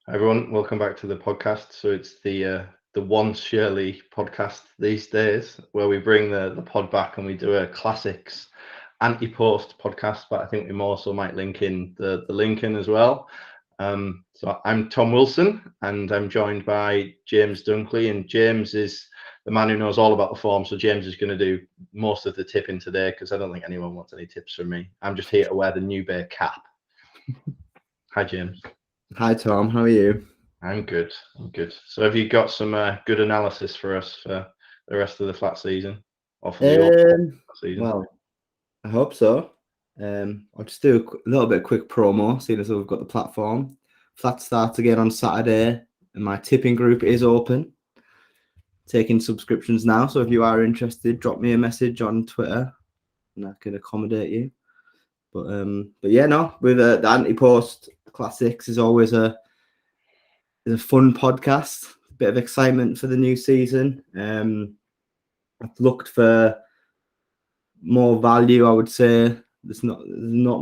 Hi everyone, welcome back to the podcast. So it's the Once Shirley podcast these days, where we bring the pod back and we do a classics Antepost podcast. But I think we also might link in the Lincoln as well. So I'm Tom Wilson, and I'm joined by James Dunkley, and James is the man who knows all about the form. So James is going to do most of the tipping today because I don't think anyone wants any tips from me. I'm just here to wear the New Bay cap. Hi James. Hi Tom, how are you? I'm good. So have you got some good analysis for us for the rest of the flat season? Or for the flat season? Well, I hope so. I'll just do a little bit of quick promo, seeing as we've got the platform. Flat starts again on Saturday, and my tipping group is open. Taking subscriptions now, so if you are interested, drop me a message on Twitter, and I can accommodate you. But yeah, no, with the Antepost Classics is always a fun podcast. A bit of excitement for the new season. I've looked for more value, I would say. There's not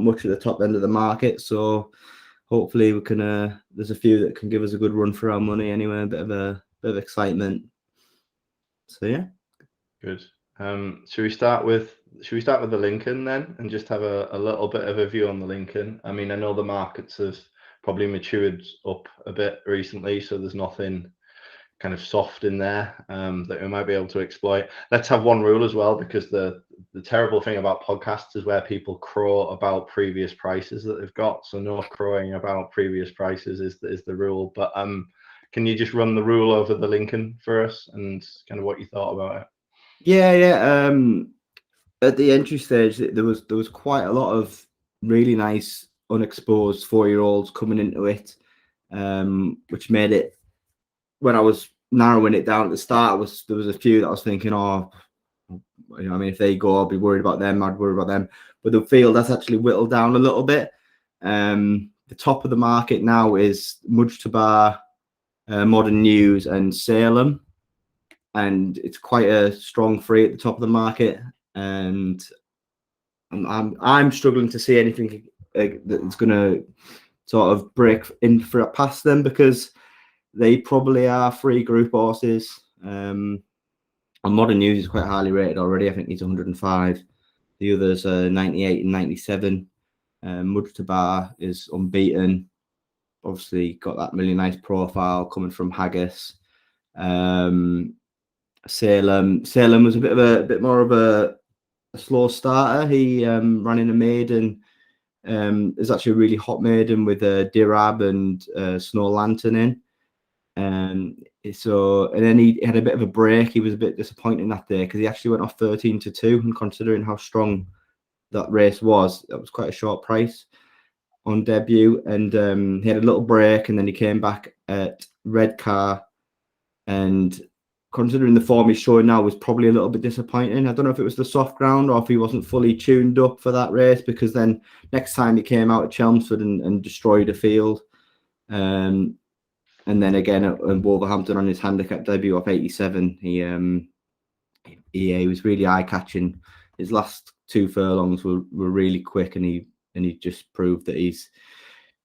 much at the top end of the market, so hopefully we can. There's a few that can give us a good run for our money anyway. A bit of excitement. So yeah, good. Should we start with the Lincoln then, and just have a little bit of a view on the Lincoln? I mean, I know the markets have probably matured up a bit recently, so there's nothing kind of soft in there that we might be able to exploit. Let's have one rule as well, because the terrible thing about podcasts is where people crow about previous prices that they've got. So no crowing about previous prices is the rule. But can you just run the rule over the Lincoln for us and kind of what you thought about it? Yeah. At the entry stage, there was quite a lot of really nice unexposed 4-year-olds coming into it, which made it, when I was narrowing it down at the start, there was a few that I was thinking, if they go, I'll be worried about them. I'd worry about them. But the field has actually whittled down a little bit. The top of the market now is Mujtaba, Modern News, and Salem, and it's quite a strong three at the top of the market. And I'm struggling to see anything that's going to sort of break in past them, because they probably are 3 group horses. And Modern News is quite highly rated already. I think he's 105. The others are 98 and 97. Mujtaba is unbeaten. Obviously got that really nice profile coming from Haggis. Salem was a bit more of a slow starter. He ran in a maiden. There's actually a really hot maiden with Dirab and Snow Lantern in. And then he had a bit of a break. He was a bit disappointing that day because he actually went off 13-2, and considering how strong that race was, that was quite a short price on debut. And he had a little break, and then he came back at Redcar, and considering the form he's showing now, was probably a little bit disappointing. I don't know if it was the soft ground or if he wasn't fully tuned up for that race, because then next time he came out at Chelmsford and destroyed a field. And then again at Wolverhampton on his handicap debut of 87, he was really eye-catching. His last 2 furlongs were really quick, and he just proved that he's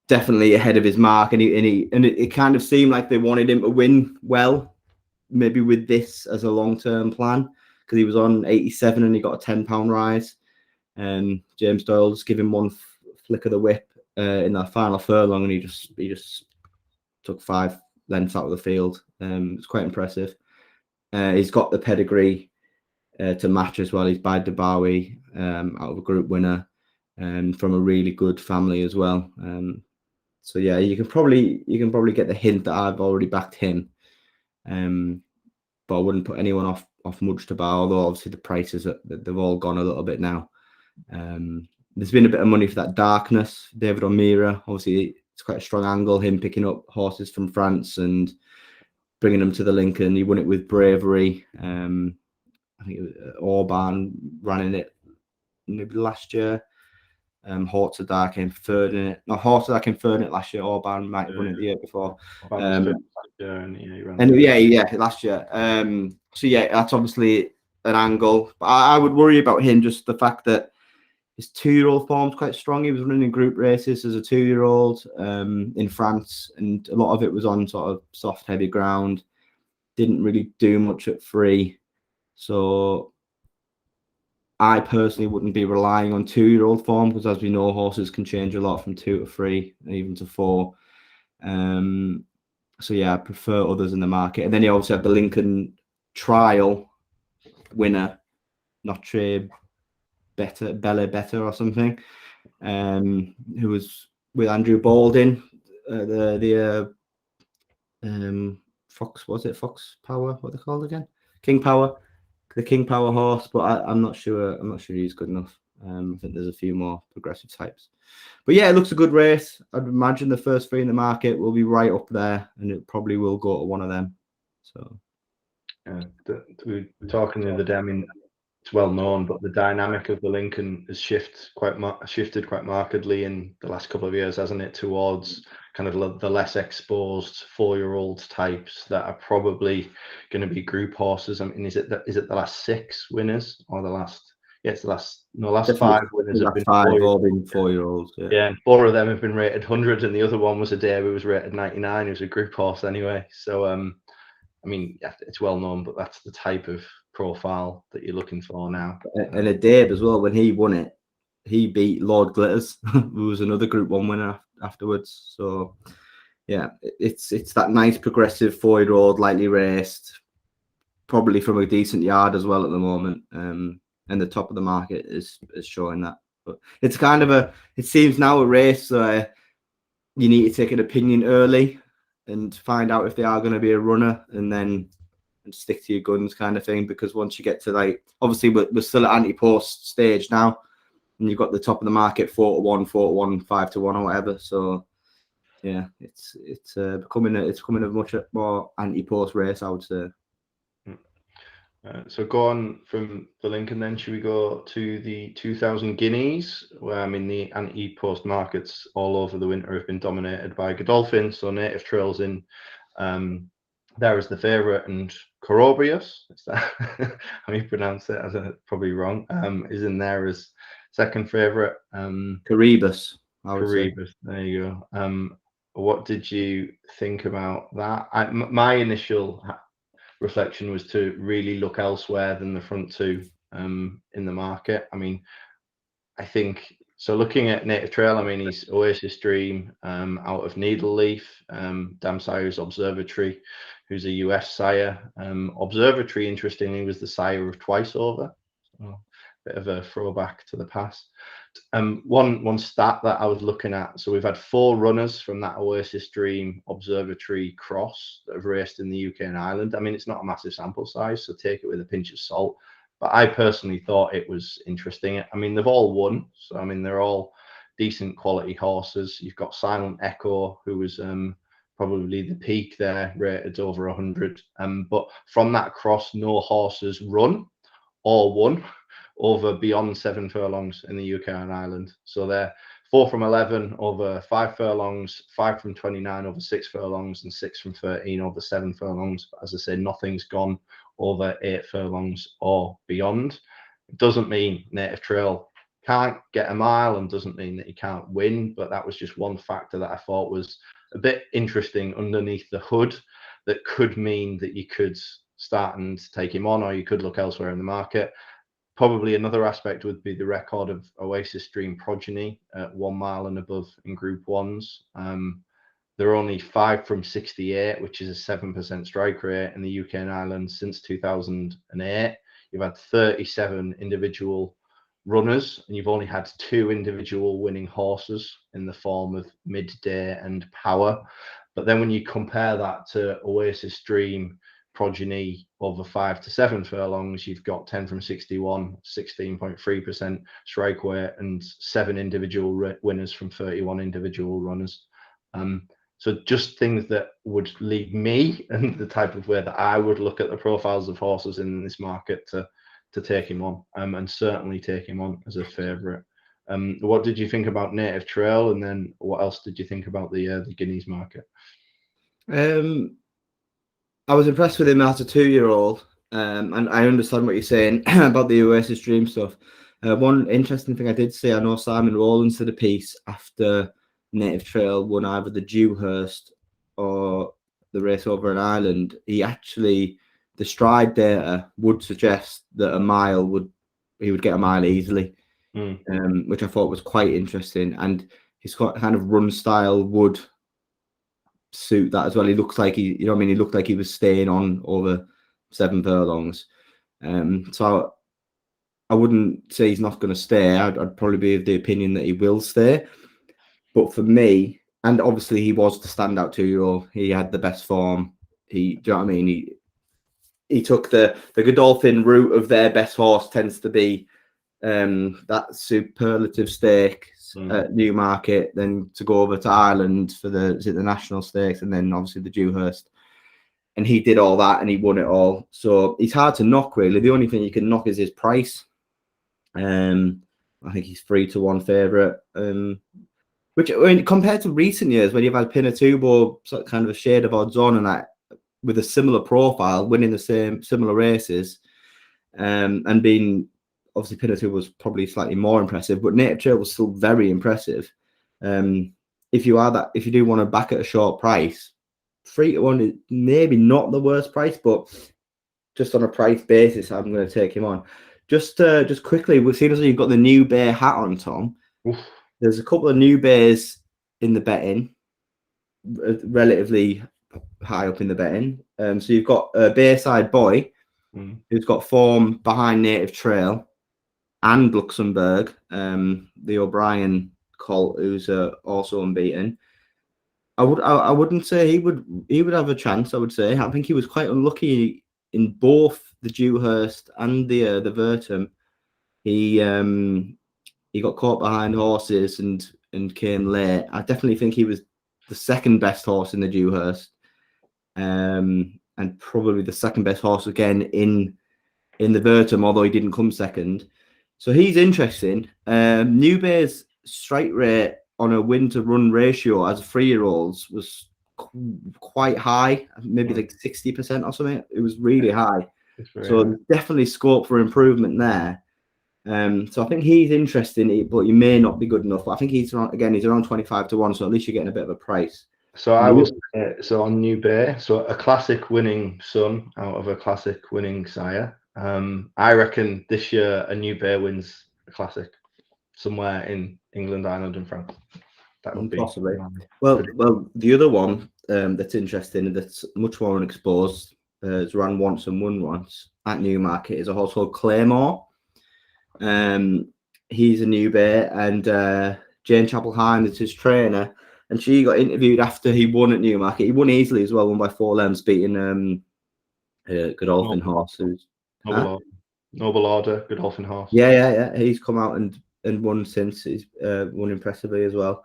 definitely ahead of his mark. And it kind of seemed like they wanted him to win well, maybe with this as a long-term plan, because he was on 87 and he got a £10 rise. And James Doyle just gave him one flick of the whip in that final furlong, and he just took 5 lengths out of the field. It's quite impressive. He's got the pedigree to match as well. He's by Dubawi, out of a group winner, from a really good family as well. So yeah, you can probably get the hint that I've already backed him. But I wouldn't put anyone off Mujtaba, although obviously the prices they've all gone a little bit now. There's been a bit of money for that Darkness, David O'Meara. Obviously, it's quite a strong angle, him picking up horses from France and bringing them to the Lincoln. He won it with Bravery. I think it was Orban ran in it maybe last year. Hortzadar came third in it. No, Hortzadar came third in it last year. Orban might have won it the year before. Last year. So yeah, that's obviously an angle. But I would worry about him, just the fact that his 2-year-old form's quite strong. He was running in group races as a 2-year-old in France, and a lot of it was on sort of soft, heavy ground. Didn't really do much at free. So I personally wouldn't be relying on 2-year-old form, because as we know, horses can change a lot from 2 to 3 and even to 4. So yeah, I prefer others in the market. And then you also have the Lincoln Trial winner, Notre Bella Better or something, who was with Andrew Baldwin, Fox, was it Fox Power? What are they called again? King Power, the King Power horse. But I'm not sure. I'm not sure he's good enough. I think there's a few more progressive types. But yeah, it looks a good race. I'd imagine the first 3 in the market will be right up there, and it probably will go to one of them. So yeah, we were talking the other day. I mean, it's well known, but the dynamic of the Lincoln has shifted quite markedly in the last couple of years, hasn't it, towards kind of the less exposed 4-year-old types that are probably going to be group horses. I mean, is it the last 6 winners, or the last? Yeah, it's the last 5 winners have been 5 all been 4-year-olds. Yeah, and 4 of them have been rated 100, and the other one was a dare who was rated 99. He was a group horse anyway. So I mean, yeah, it's well known, but that's the type of profile that you're looking for now. And Adabe as well, when he won it, he beat Lord Glitters, who was another Group 1 winner afterwards. So yeah, it's that nice progressive 4-year-old, lightly raced, probably from a decent yard as well at the moment. And the top of the market is showing that. But it's kind of it seems now a race where you need to take an opinion early and find out if they are going to be a runner, and then stick to your guns kind of thing. Because once you get to, like, obviously we're still at Antepost stage now, and you've got the top of the market 4-1, 4-1, 5-1 or whatever. So yeah, it's becoming a much more Antepost race, I would say. So go on from the Lincoln then. Should we go to the 2000 Guineas, where, I mean, the Antepost markets all over the winter have been dominated by Godolphin. So Native Trail's in there as the favourite, and Corobrius, is that how you pronounce it? Probably wrong. Is in there as second favourite. Caribus, I would say. There you go. What did you think about that? My initial reflection was to really look elsewhere than the front 2 in the market. I mean, I think so. Looking at Native Trail, I mean, he's Oasis Dream out of Needleleaf, Dam Sire's Observatory, who's a US sire. Observatory, interestingly, was the sire of Twice Over. So, bit of a throwback to the past. One stat that I was looking at, so we've had 4 runners from that Oasis Dream Observatory cross that have raced in the UK and Ireland. I mean, it's not a massive sample size, so take it with a pinch of salt. But I personally thought it was interesting. I mean, they've all won, so I mean, they're all decent quality horses. You've got Silent Echo, who was probably the peak there, rated over 100. But from that cross, no horses run or won over beyond 7 furlongs in the UK and Ireland. So they're 4 from 11 over 5 furlongs, 5 from 29 over 6 furlongs, and 6 from 13 over 7 furlongs. But as I say, nothing's gone over 8 furlongs or beyond. It doesn't mean Native Trail can't get a mile, and doesn't mean that he can't win, but that was just one factor that I thought was a bit interesting underneath the hood, that could mean that you could start and take him on, or you could look elsewhere in the market. Probably another aspect would be the record of Oasis Dream Progeny at 1 mile and above in Group 1s. They're only 5 from 68, which is a 7% strike rate in the UK and Ireland since 2008. You've had 37 individual runners, and you've only had 2 individual winning horses in the form of Midday and Power. But then when you compare that to Oasis Dream Progeny over 5 to 7 furlongs, you've got 10 from 61, 16.3% strike weight, and 7 individual winners from 31 individual runners. So just things that would lead me, and the type of way that I would look at the profiles of horses in this market to take him on, and certainly take him on as a favourite. What did you think about Native Trail, and then what else did you think about the Guineas market? I was impressed with him as a 2-year-old, and I understand what you're saying about the Oasis Dream stuff. One interesting thing I did see, I know Simon Rowlands did a piece after Native Trail won either the Dewhurst or the race over in Ireland. He actually, the stride data would suggest that he would get a mile easily, which I thought was quite interesting. And his kind of run style would suit that as well. He looks like he looked like he was staying on over 7 furlongs. So I wouldn't say he's not going to stay. I'd probably be of the opinion that he will stay. But for me, and obviously he was the standout 2-year-old. He had the best form. Do you know what I mean? He took the Godolphin route of their best horse tends to be that superlative stakes at Newmarket, then to go over to Ireland for the national stakes, and then obviously the Dewhurst. And he did all that and he won it all. So he's hard to knock, really. The only thing you can knock is his price. I think he's 3-1 favourite. Which, compared to recent years, when you've had Pinatubo sort of kind of a shade of odds on and that with a similar profile, winning the similar races, and being obviously Pinatubo was probably slightly more impressive, but Native Trail was still very impressive. If you do want to back at a short price, 3-1 is maybe not the worst price, but just on a price basis, I'm going to take him on. Just quickly, we've seen as you've got the New Bear hat on, Tom. Oof. There's a couple of New Bears in the betting, relatively high up in the betting. So you've got Bayside Boy, who's got form behind Native Trail and Luxembourg. The O'Brien colt, who's also unbeaten. I wouldn't say he would have a chance. I would say I think he was quite unlucky in both the Dewhurst and the Vertum. He got caught behind horses and came late. I definitely think he was the second best horse in the Dewhurst, and probably the second best horse again in the Vertum, although he didn't come second. So he's interesting. New Bay's strike rate on a win to run ratio as a 3-year-old was quite high, maybe like 60% or something. It was really high. So there's definitely scope for improvement there. So I think he's interesting, but he may not be good enough. But I think he's around 25-1, so at least you're getting a bit of a price. So I was on New Bay, so a classic winning son out of a classic winning sire. I reckon this year a New Bay wins a classic somewhere in England, Ireland, and France. That would be possibly. Well, the other one that's interesting, that's much more unexposed, has ran once and won once at Newmarket, is a horse called Claymore. He's a New Bay, and Jane Chapel-Hine is his trainer, and she got interviewed after he won at Newmarket. He won easily as well, won by 4 lengths, beating Godolphin horse. Noble Order, Godolphin horse. Yeah. He's come out and won since. He's won impressively as well.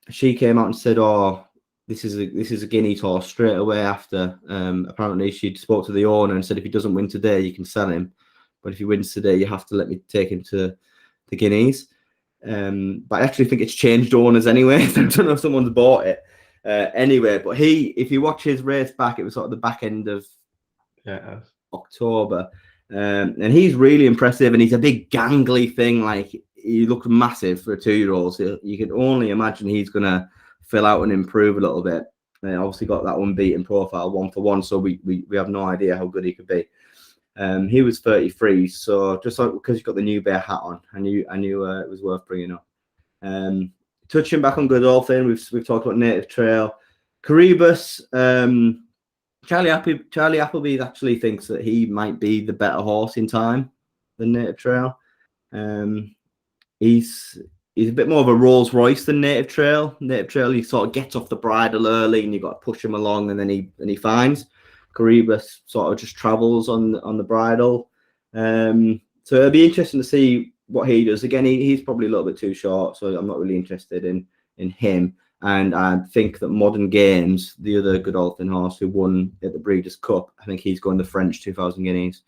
She came out and said, "Oh, this is a Guineas horse," straight away after. Apparently, she spoke to the owner and said, "If he doesn't win today, you can sell him. But if he wins today, you have to let me take him to the Guineas." But I actually think it's changed owners anyway. I don't know if someone's bought it anyway. But if you watch his race back, it was sort of the back end of October. And he's really impressive, and he's a big gangly thing. Like, he looked massive for a 2-year-old. So you can only imagine he's going to fill out and improve a little bit. Obviously got that unbeaten profile 1-for-1, so we have no idea how good he could be. He was 33, so just like because he's got the New Bear hat on, I knew it was worth bringing up. Touching back on Godolphin, we've talked about Native Trail, Caribus. Charlie Appleby actually thinks that he might be the better horse in time than Native Trail. He's a bit more of a Rolls Royce than Native Trail. Native Trail, he sort of gets off the bridle early, and you've got to push him along, and then he finds. Caribus sort of just travels on the bridle. So it'll be interesting to see what he does. Again, he's probably a little bit too short, so I'm not really interested in him. And I think that Modern Games, the other Godolphin horse who won at the Breeders' Cup, I think he's going the French 2,000 guineas.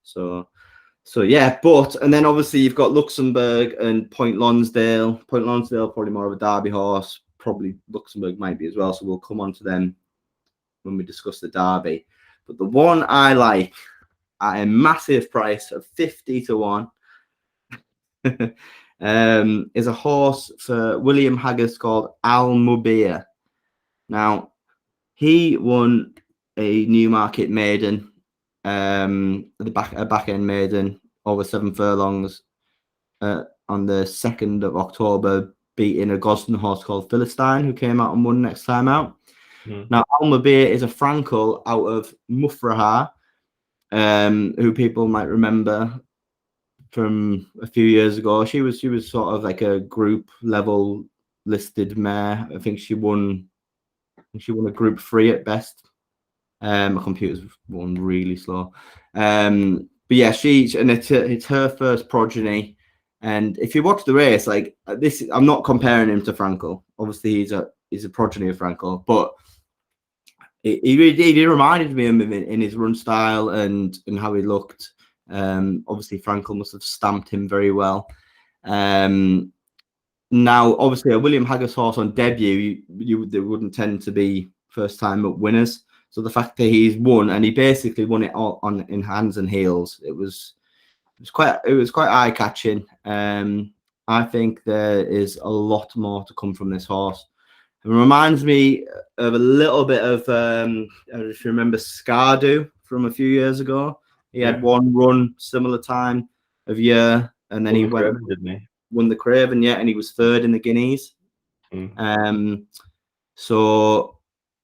So yeah, and then obviously you've got Luxembourg and Point Lonsdale. Point Lonsdale, probably more of a Derby horse. Probably Luxembourg might be as well, so we'll come on to them when we discuss the Derby. But the one I like, at a massive price of 50-1. Is a horse for William Haggis called Almubir. Now, he won a Newmarket maiden, a back end maiden over 7 furlongs on the 2nd of October, beating a Gosden horse called Philistine, who came out and won next time out. Now, Almubir is a Frankel out of Mufraha, who people might remember from a few years ago. She was sort of like a group level listed mare. I think she won a Group 3 at best. My computer's going really slow. But yeah, it's her first progeny. And if you watch the race, like this, I'm not comparing him to Frankel. Obviously, he's a progeny of Frankel, but he reminded me of him in his run style and how he looked. Obviously, Frankel must have stamped him very well. Now, obviously, a William Haggis horse on debut, they wouldn't tend to be first time up winners. So the fact that he's won, and he basically won it all in hands and heels, it was quite eye catching. I think there is a lot more to come from this horse. It reminds me of a little bit of if you remember Scardu from a few years ago. He had one run similar time of year, and then he won the Craven, and he was 3rd in the Guineas. So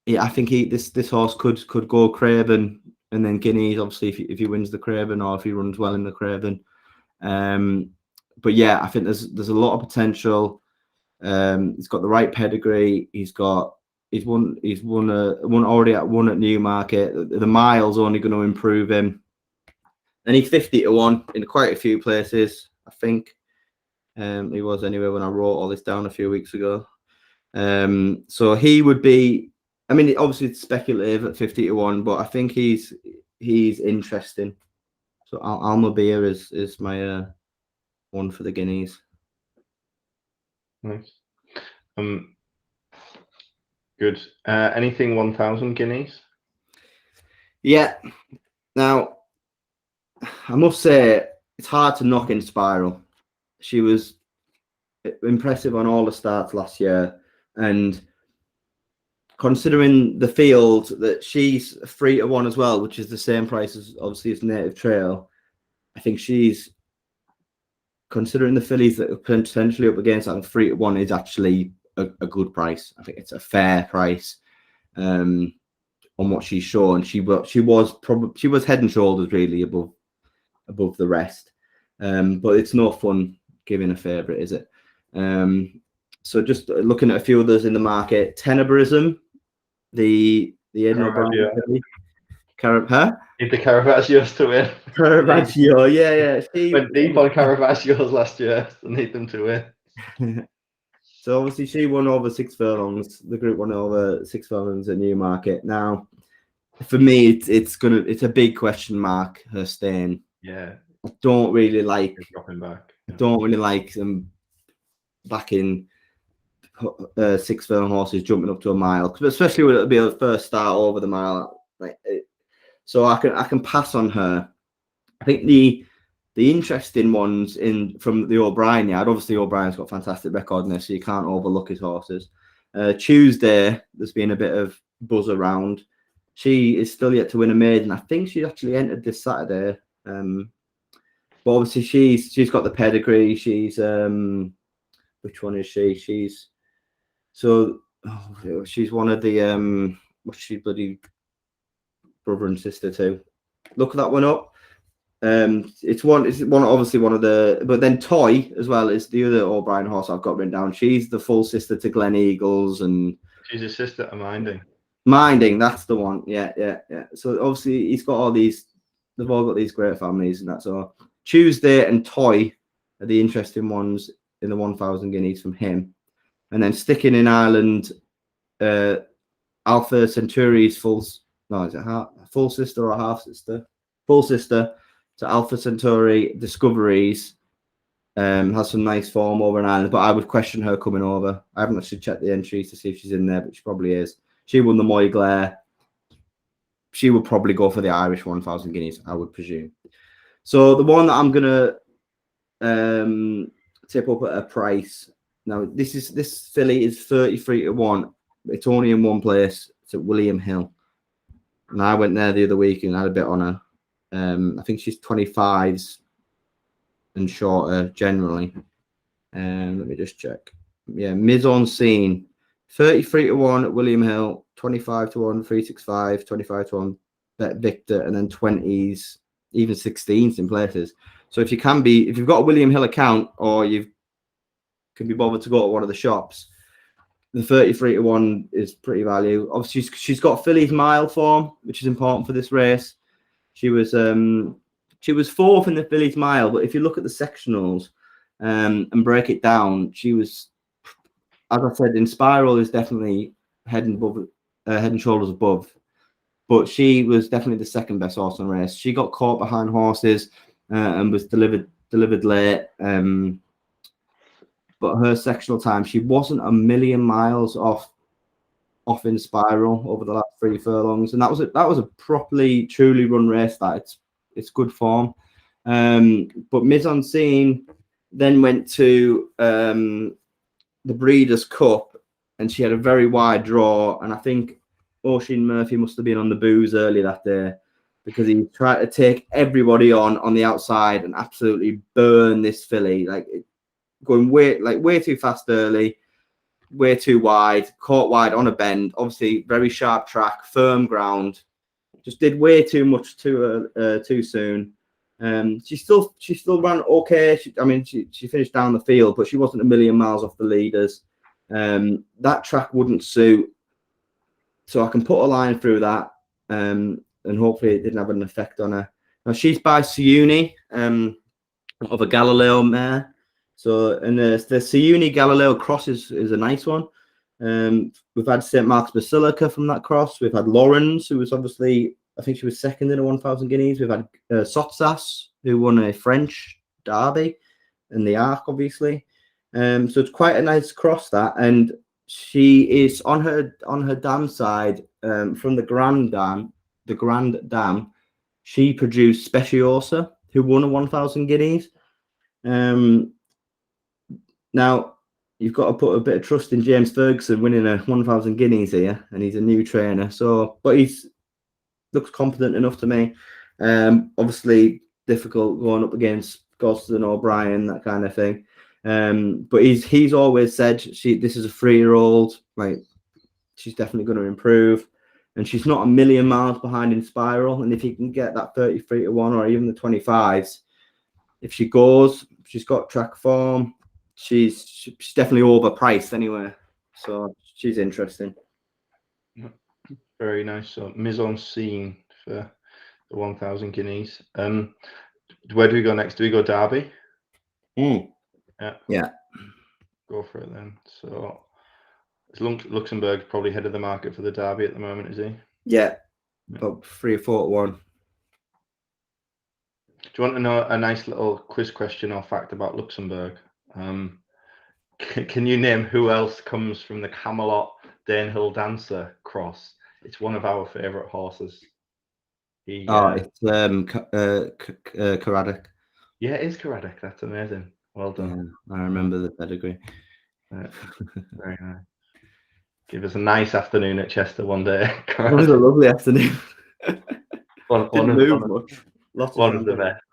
yeah, I think this horse could go Craven and then Guineas, obviously, if he wins the Craven or if he runs well in the Craven. But yeah, I think there's a lot of potential. He's got the right pedigree. He's won already at Newmarket. The mile's only going to improve him. And he's 50-1 in quite a few places, I think. He was anyway when I wrote all this down a few weeks ago. So he would be, I mean, obviously it's speculative at 50-1, but I think he's interesting. So Almubir is my one for the Guineas. Nice. Good. Anything 1,000 guineas? Yeah. Now, I must say it's hard to knock Inspiral. She was impressive on all the starts last year, and considering the field that she's 3-1 as well, which is the same price as obviously as Native Trail, I think she's, considering the fillies that are potentially up against, I think 3-1 is actually a good price. I think it's a fair price on what she's shown. She was head and shoulders really above the rest, but it's no fun giving a favourite, is it? So just looking at a few others in the market, Teneborism, the Edinburgh Need the Caravaggio's to win. Caravaggio, yeah. She went deep on Caravaggio's last year. So need them to win. So obviously she won over 6 furlongs. The group won over 6 furlongs at Newmarket. Now, for me, it's a big question mark. Her staying. Yeah. I don't really like dropping back. I don't really like them backing 6 furlong horses jumping up to a mile, especially when it'll be a first start over the mile. So I can pass on her. I think the interesting ones from the O'Brien yard. Obviously, O'Brien's got a fantastic record in this, so you can't overlook his horses. Tuesday, there's been a bit of buzz around. She is still yet to win a maiden. I think she actually entered this Saturday. But obviously, she's got the pedigree. She's which one is she? She's one of the what's she bloody brother and sister too. Look that one up. It's one obviously one of the, but then Toy as well is the other O'Brien horse I've got written down. She's the full sister to Glen Eagles, and she's a sister to Minding. Minding, that's the one. Yeah. So obviously he's got all these. They've all got these great families, and that's all. Tuesday and Toy are the interesting ones in the 1,000 guineas from him, and then sticking in Ireland, Alpha Centauri's full sister or half sister? Full sister to Alpha Centauri Discoveries. Has some nice form over in Ireland, but I would question her coming over. I haven't actually checked the entries to see if she's in there, but she probably is. She won the Moy Glare she would probably go for the Irish 1,000 guineas, I would presume. So the one that I'm gonna tip up at a price now. This filly is 33-1. It's only in one place. It's at William Hill, and I went there the other week and had a bit on her. I think she's 25s and shorter generally. Let me just check. Yeah, Mise en Scene, 33-1 at William Hill, 25-1, 365, 25-1 Bet Victor, and then 20s, even 16s in places. So if you've got a William Hill account or you can be bothered to go to one of the shops, the 33-1 is pretty value. Obviously, she's got filly's mile form, which is important for this race. She was fourth in the filly's mile, but if you look at the sectionals and break it down, she was, as I said, in Spiral is definitely head and shoulders above, but she was definitely the second best horse in the race. She got caught behind horses and was delivered late. But her sectional time, she wasn't a million miles off in Spiral over the last 3 furlongs, and that was a properly, truly run race. That it's good form. But Mise en Scene then went to the Breeders' Cup, and she had a very wide draw. And I think Oisin Murphy must have been on the booze early that day, because he tried to take everybody on the outside and absolutely burn this filly, going way too fast early, way too wide, caught wide on a bend. Obviously, very sharp track, firm ground. Just did way too much too soon. She still ran okay. She finished down the field, but she wasn't a million miles off the leaders. That track wouldn't suit, so I can put a line through that, and hopefully it didn't have an effect on her. Now she's by Siuni, of a Galileo mare. So, and the Siuni Galileo cross is a nice one. We've had St. Mark's Basilica from that cross. We've had Lawrence, who was obviously, I think she was second in a 1,000 guineas. We've had Sotsas, who won a French derby, and the Arc, obviously. So it's quite a nice cross, that. And she is on her dam side, from the Grand Dam. She produced Speciosa, who won a 1,000 guineas. Now, you've got to put a bit of trust in James Ferguson winning a 1,000 guineas here, and he's a new trainer. So, but he's looks competent enough to me. Obviously, difficult going up against Gosden O'Brien, that kind of thing. But he's always said this is a 3-year-old. She's definitely going to improve, and she's not a million miles behind in Spiral. And if you can get that 33-1 or even the 25s, if she goes, she's got track form. She's definitely overpriced anyway, so she's interesting. Very nice. So Mise en Scene for the 1,000 guineas. Where do we go next? Do we go Derby? Yeah. Go for it then. So is Luxembourg probably head of the market for the Derby at the moment, is he? Yeah. About 3 or 4 to 1. Do you want to know a nice little quiz question or fact about Luxembourg? Can you name who else comes from the Camelot Danehill Dancer cross? It's one of our favourite horses. It's Caradoc. Yeah, it is Caradoc. That's amazing. Well done. Yeah, I remember the pedigree. Very nice. Give us a nice afternoon at Chester one day. It was a lovely afternoon. One of the best.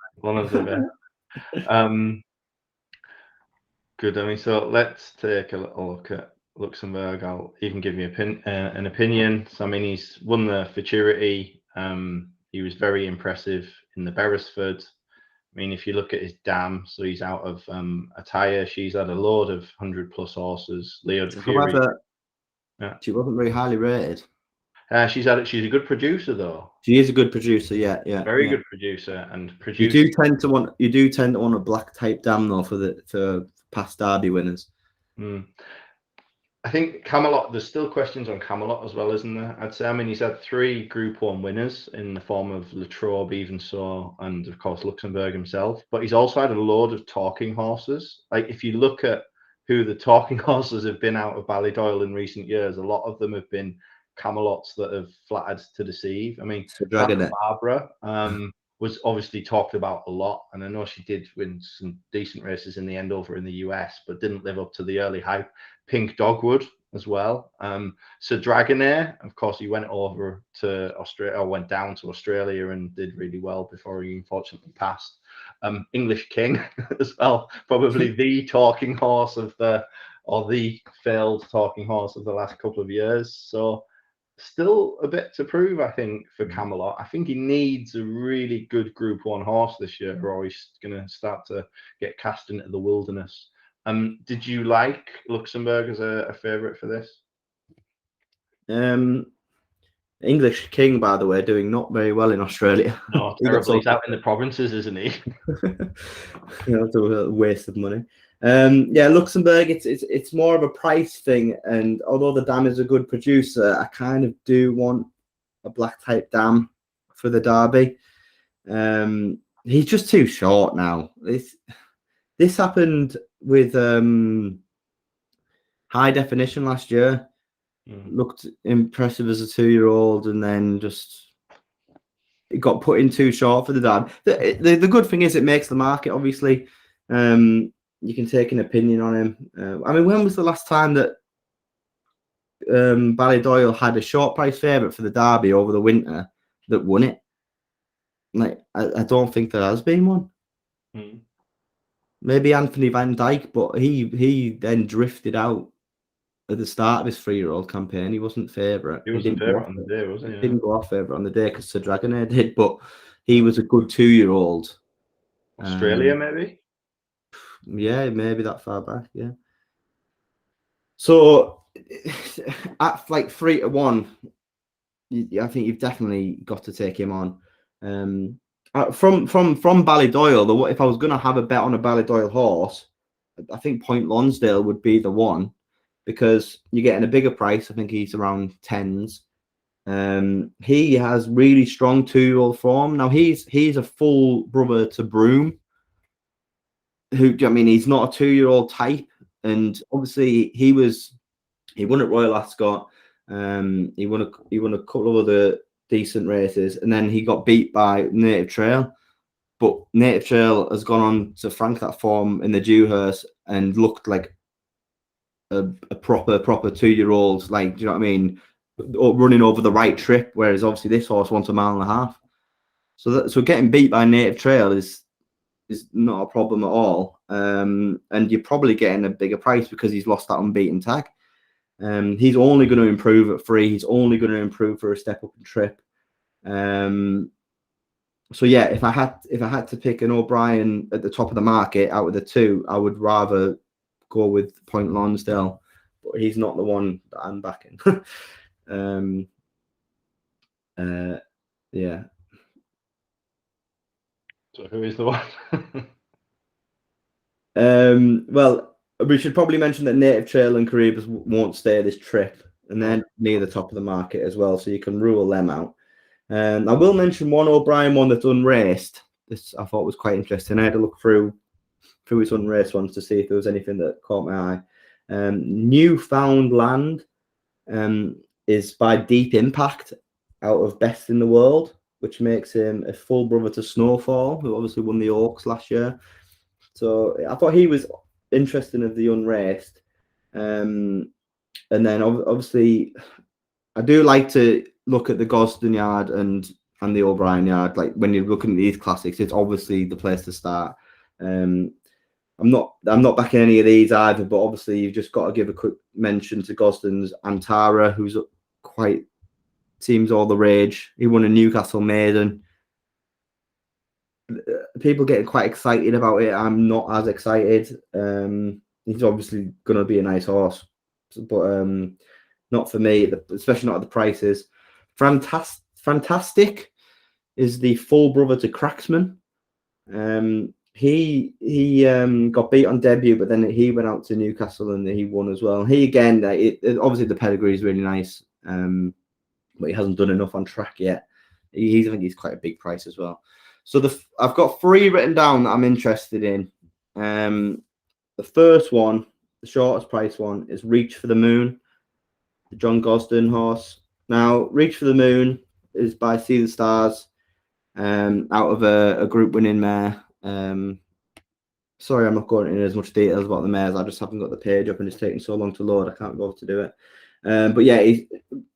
Good. So let's take a little look at Luxembourg. I'll even give you an opinion. So he's won the Futurity. He was very impressive in the Beresford. If you look at his dam, so he's out of Attire. She's had a load of 100+ horses. However, she wasn't very highly rated. She's a good producer though. She is a good producer, yeah. Very good producer, and you do tend to want a black type dam though for past Derby winners. I think Camelot, there's still questions on Camelot as well, isn't there? I'd say, he's had 3 Group 1 winners in the form of Latrobe, even so, and of course Luxembourg himself. But he's also had a load of talking horses. If you look at who the talking horses have been out of Ballydoyle in recent years, a lot of them have been Camelots that have flattered to deceive. I mean, So Dragonet. Barbara was obviously talked about a lot, and I know she did win some decent races in the end over in the US, but didn't live up to the early hype. Pink Dogwood as well. So Dragonair, of course, he went over to Australia, or went down to Australia and did really well before he unfortunately passed. English King as well, probably the talking horse of the failed talking horse of the last couple of years. So still a bit to prove, I think, for Camelot. I think he needs a really good Group 1 horse this year, or he's going to start to get cast into the wilderness. Did you like Luxembourg as a favourite for this? English King, by the way, doing not very well in Australia. No, terrible. He's out in the provinces, isn't he? That's a waste of money. Yeah, Luxembourg, it's more of a price thing, and although the dam is a good producer, I kind of do want a black type dam for the Derby. He's just too short now. This happened with High Definition last year. Looked impressive as a 2-year-old, and then just it got put in too short for the dam. The good thing is it makes the market, obviously. You can take an opinion on him. I mean, when was the last time that Ballydoyle had a short price favourite for the Derby over the winter that won it? Like, I don't think there has been one. Maybe Anthony Van Dyke, but he then drifted out at the start of his 3-year-old campaign. He wasn't favourite. He wasn't favourite on the day, was he? He didn't go off favourite on the day because Sir Dragonair did, but he was a good 2-year-old. Australia, maybe? Yeah, maybe that far back, yeah. So at like 3-1, I think you've definitely got to take him on. From Ballydoyle, if I was going to have a bet on a Ballydoyle horse, I think Point Lonsdale would be the one, because you're getting a bigger price. I think he's around 10s. He has really strong 2-year-old form. Now he's a full brother to Broome. He's not a 2-year-old type, and obviously he won at Royal Ascot. He won a couple of other decent races, and then he got beat by Native Trail. But Native Trail has gone on to frank that form in the Dewhurst and looked like a proper 2-year-old, like, do you know what I mean, running over the right trip, whereas obviously this horse wants 1.5 miles. So getting beat by Native Trail is not a problem at all. And you're probably getting a bigger price because he's lost that unbeaten tag. He's only going to improve at 3. He's only going to improve for a step up and trip. So yeah, if I had to pick an O'Brien at the top of the market out of the 2, I would rather go with Point Lonsdale, but he's not the one that I'm backing. Yeah. So who is the one? Well, we should probably mention that Native Trail and Caribas won't stay this trip, and they're near the top of the market as well, so you can rule them out. I will mention one O'Brien one that's unraced. This I thought was quite interesting. I had to look through his unraced ones to see if there was anything that caught my eye. Newfoundland is by Deep Impact out of Best in the World, which makes him a full brother to Snowfall, who obviously won the Oaks last year. So I thought he was interesting of the unraced. And then obviously I do like to look at the Gosden yard and the O'Brien yard. Like when you're looking at these classics, it's obviously the place to start. I'm not backing any of these either, but obviously you've just got to give a quick mention to Gosden's Antara, who's quite seems all the rage. He won a Newcastle maiden. People getting quite excited about it. I'm not as excited. He's obviously going to be a nice horse, but not for me, especially not at the prices. Fantastic is the full brother to Cracksman. He got beat on debut, but then he went out to Newcastle and he won as well. He again, obviously the pedigree is really nice, but he hasn't done enough on track yet. I think he's quite a big price as well. So I've got 3 written down that I'm interested in. The first one, the shortest price one, is Reach for the Moon, the John Gosden horse. Now, Reach for the Moon is by See the Stars, out of a group winning mare. Sorry, I'm not going into as much details about the mares. I just haven't got the page up and it's taking so long to load. I can't bother to do it. But yeah,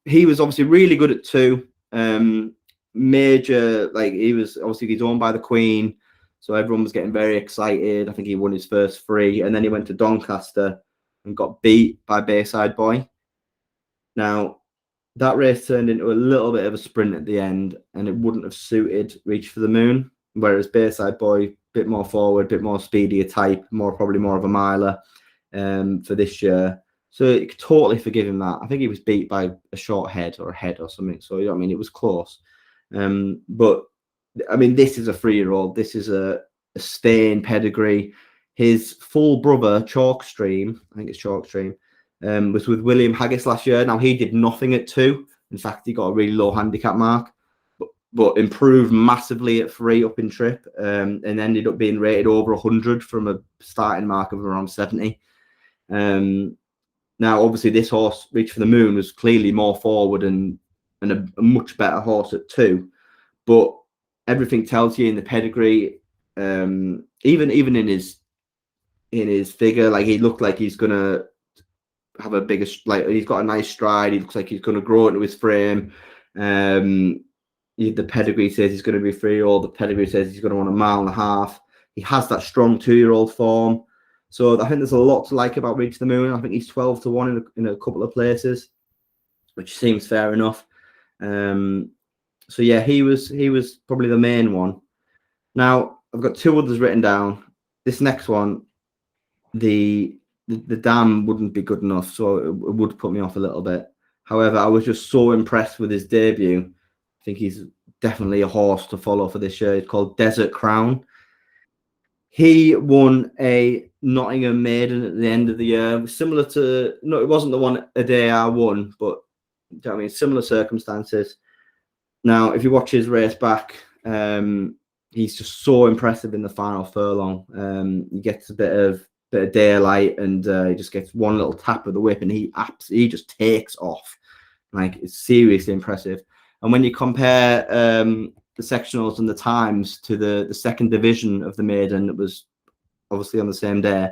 he was obviously really good at 2. Major, like he was obviously he's owned by the Queen, so everyone was getting very excited. I think he won his first 3, and then he went to Doncaster and got beat by Bayside Boy. Now, that race turned into a little bit of a sprint at the end, and it wouldn't have suited Reach for the Moon. Whereas Bayside Boy, bit more forward, bit more speedier type, probably more of a miler for this year. So you could totally forgive him that. I think he was beat by a short head or a head or something. So you know what I mean, it was close. But I mean, this is a 3-year-old. This is a staying pedigree. His full brother, Chalkstream, I think it's Chalkstream, was with William Haggis last year. Now, he did nothing at 2. In fact, he got a really low handicap mark, but improved massively at 3 up in trip, and ended up being rated over 100 from a starting mark of around 70. Now, obviously, this horse, Reach for the Moon, was clearly more forward and a much better horse at 2. But everything tells you in the pedigree, even in his figure, like he looked like he's gonna have a bigger, like he's got a nice stride. He looks like he's gonna grow into his frame. The pedigree says he's going to be 3-year-old. The pedigree says he's going to run 1.5 miles. He has that strong 2-year-old form. So I think there's a lot to like about Reach the Moon. I think he's 12 to 1 in a couple of places, which seems fair enough. So yeah, he was probably the main one. Now I've got 2 others written down. This next one, the dam wouldn't be good enough, so it would put me off a little bit. However, I was just so impressed with his debut. I think he's definitely a horse to follow for this year. It's called Desert Crown. He won a Nottingham Maiden at the end of the year, similar to, no, it wasn't the one Adair won, but I mean, similar circumstances. Now, if you watch his race back, he's just so impressive in the final furlong. He gets a bit of daylight, and he just gets one little tap of the whip, and he just takes off. Like, it's seriously impressive. And when you compare the sectionals and the times to the second division of the maiden, it was obviously on the same day,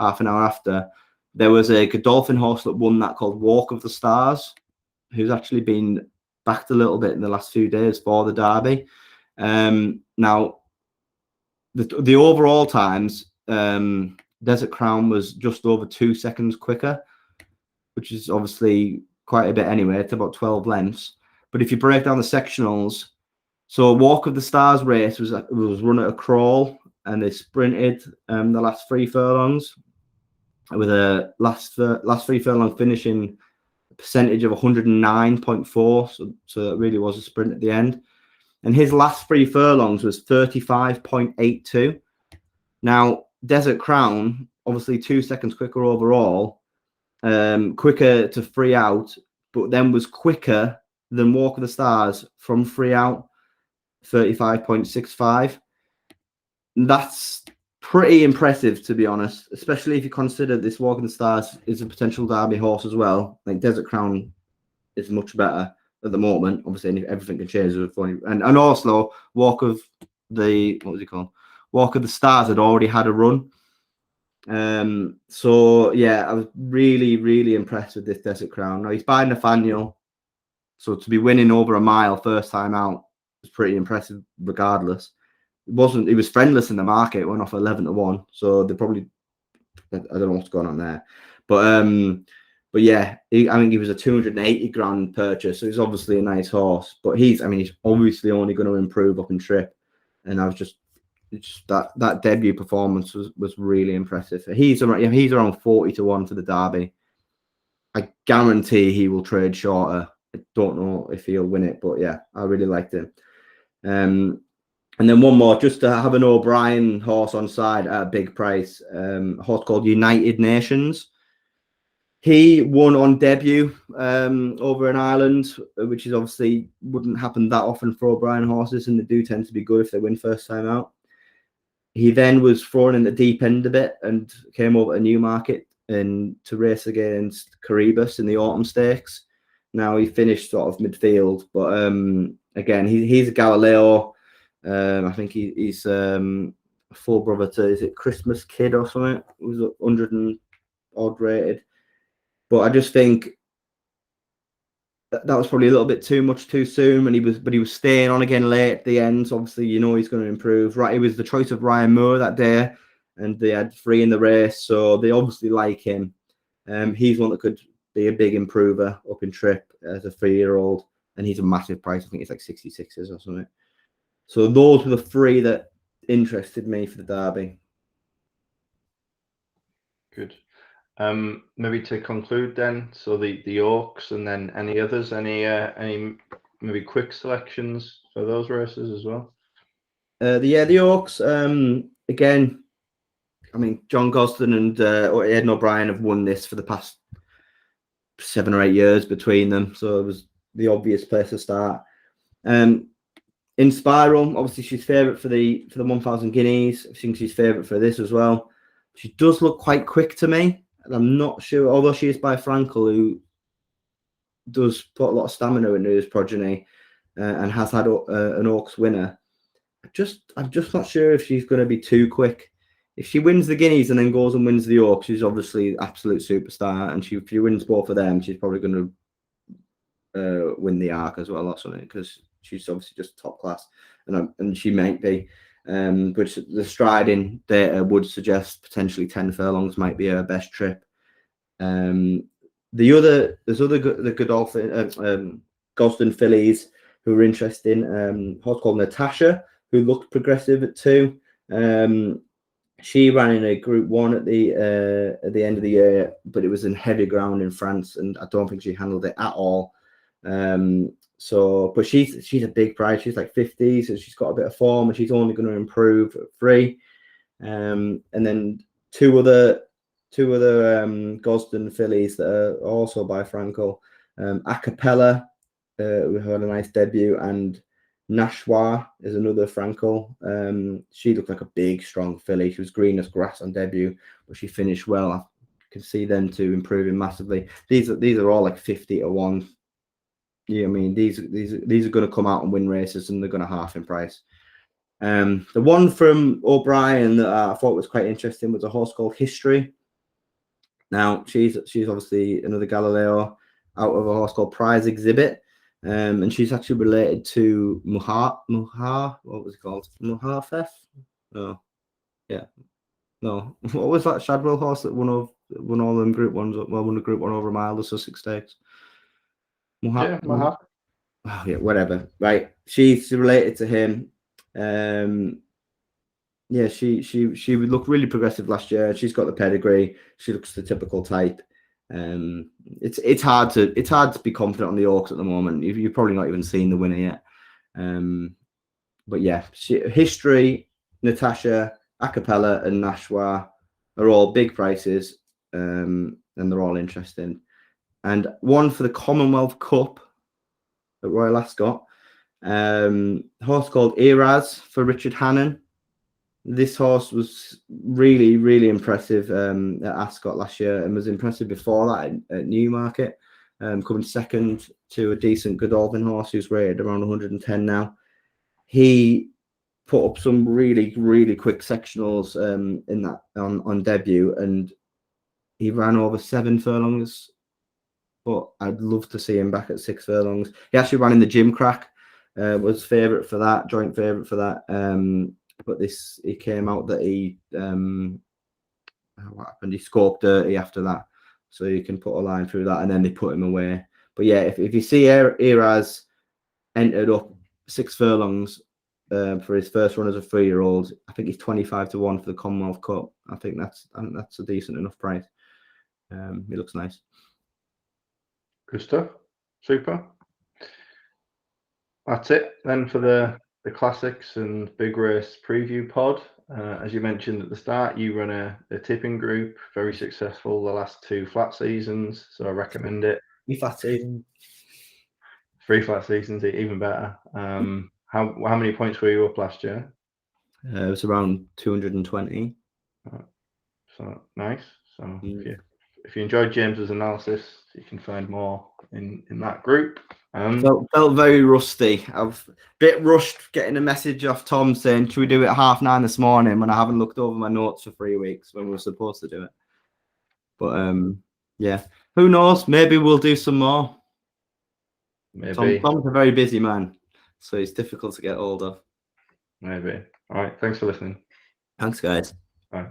half an hour after, there was a Godolphin horse that won that called Walk of the Stars, who's actually been backed a little bit in the last few days for the Derby. Now, the overall times, Desert Crown was just over 2 seconds quicker, which is obviously quite a bit anyway. It's about 12 lengths. But if you break down the sectionals, so Walk of the Stars race was run at a crawl, and they sprinted the last 3 furlongs with a last 3 furlong finishing a percentage of 109.4. So it really was a sprint at the end. And his last 3 furlongs was 35.82. Now, Desert Crown, obviously 2 seconds quicker overall, quicker to 3 out, but then was quicker than Walk of the Stars from 3 out, 35.65. That's pretty impressive, to be honest, especially if you consider this Walk of the Stars is a potential Derby horse as well. Like, Desert Crown is much better at the moment. Obviously, everything can change. And also, Walk of the Stars had already had a run. So yeah, I was really, really impressed with this Desert Crown. Now, he's by Nathaniel, so to be winning over a mile first time out was pretty impressive regardless. He was friendless in the market. It went off 11 to 1, so they probably, I don't know what's going on there, but yeah, I think he was a 280 grand purchase, so he's obviously a nice horse. But he's obviously only going to improve up in trip, and I was just that debut performance was really impressive. He's around 40 to 1 for the Derby. I guarantee he will trade shorter. I don't know if he'll win it, but yeah, I really liked him. And then one more, just to have an O'Brien horse on side at a big price, a horse called United Nations. He won on debut over in Ireland, which is obviously wouldn't happen that often for O'Brien horses, and they do tend to be good if they win first time out. He then was thrown in the deep end a bit and came over to Newmarket and to race against Caribus in the Autumn Stakes. now. He finished sort of midfield, but again, he's a Galileo. I think he's a full brother to, is it Christmas Kid or something? It was 100 and odd rated. But I just think that was probably a little bit too much too soon, and he was staying on again late at the end. So obviously, you know, he's going to improve. Right, he was the choice of Ryan Moore that day, and they had 3 in the race, so they obviously like him. He's one that could be a big improver up in trip as a 3-year-old, and he's a massive price. I think it's like 66s or something. So those were the 3 that interested me for the Derby. Good. Maybe to conclude then, so the Oaks, and then any others, any maybe quick selections for those races as well. The Oaks. Again, I mean, John Gosden and Aidan O'Brien have won this for the past 7 or 8 years between them, so it was the obvious place to start. In Spiral, obviously she's favourite for the 1,000 guineas. I think she's favourite for this as well. She does look quite quick to me, and I'm not sure, although she is by Frankel, who does put a lot of stamina into his progeny and has had an Oaks winner. I'm just not sure if she's going to be too quick. If she wins the guineas and then goes and wins the Oaks, she's obviously absolute superstar, and if she wins both of them, she's probably going to win the Arc as well or something, because she's obviously just top class, and she might be. Which the striding data would suggest potentially 10 furlongs might be her best trip. The Godolphin, Gosden fillies who were interesting. Horse called Natasha, who looked progressive at 2. She ran in a Group 1 at the end of the year, but it was in heavy ground in France, and I don't think she handled it at all. But she's a big price. She's like 50, so she's got a bit of form, and she's only going to improve at 3. And then two other Gosden fillies that are also by Frankel. Acapella, who had a nice debut, and Nashwa is another Frankel. She looked like a big, strong filly. She was green as grass on debut, but she finished well. I can see them two improving massively. These are all like 50 to 1. Yeah, I mean, these are going to come out and win races, and they're going to half in price. The one from O'Brien that I thought was quite interesting was a horse called History. Now, she's obviously another Galileo out of a horse called Prize Exhibit, and she's actually related to Muhar. What was it called? Muharfef? No, yeah, no. What was that Shadwell horse that won all them Group 1s? Well, won the Group 1 over a mile, the Sussex Stakes. Mahar. Oh yeah, whatever. Right, she's related to him. Yeah, she would look really progressive last year. She's got the pedigree. She looks the typical type. It's hard to be confident on the Oaks at the moment. You've probably not even seen the winner yet. But yeah, History, Natasha, Acapella, and Nashwa are all big prices, and they're all interesting. And one for the Commonwealth Cup at Royal Ascot, a horse called Eraz for Richard Hannon. This horse was really, really impressive at Ascot last year, and was impressive before that at Newmarket, coming second to a decent Godolphin horse who's rated around 110 now. He put up some really, really quick sectionals in that on debut, and he ran over 7 furlongs. But I'd love to see him back at 6 furlongs. He actually ran in the Gym Crack, was favourite for that, joint favourite for that. But he came out that what happened? He scored dirty after that, so you can put a line through that, and then they put him away. But yeah, if you see Eraz entered up 6 furlongs for his first run as a 3-year-old, I think he's 25 to 1 for the Commonwealth Cup. I think that's a decent enough price. He looks nice. Good stuff. Super. That's it then for the classics and big race preview pod. As you mentioned at the start, you run a tipping group, very successful the last 2 flat seasons, so I recommend it. 3 flat seasons. 3 flat seasons, even better. How many points were you up last year? It was around 220. So nice. So if you enjoyed James's analysis, you can find more in that group. Felt very rusty. I've a bit rushed getting a message off Tom saying, should we do it at 9:30 this morning, when I haven't looked over my notes for 3 weeks when we were supposed to do it. But yeah, who knows? Maybe we'll do some more. Maybe. Tom's a very busy man, so it's difficult to get hold of. Maybe. All right. Thanks for listening. Thanks, guys. Bye.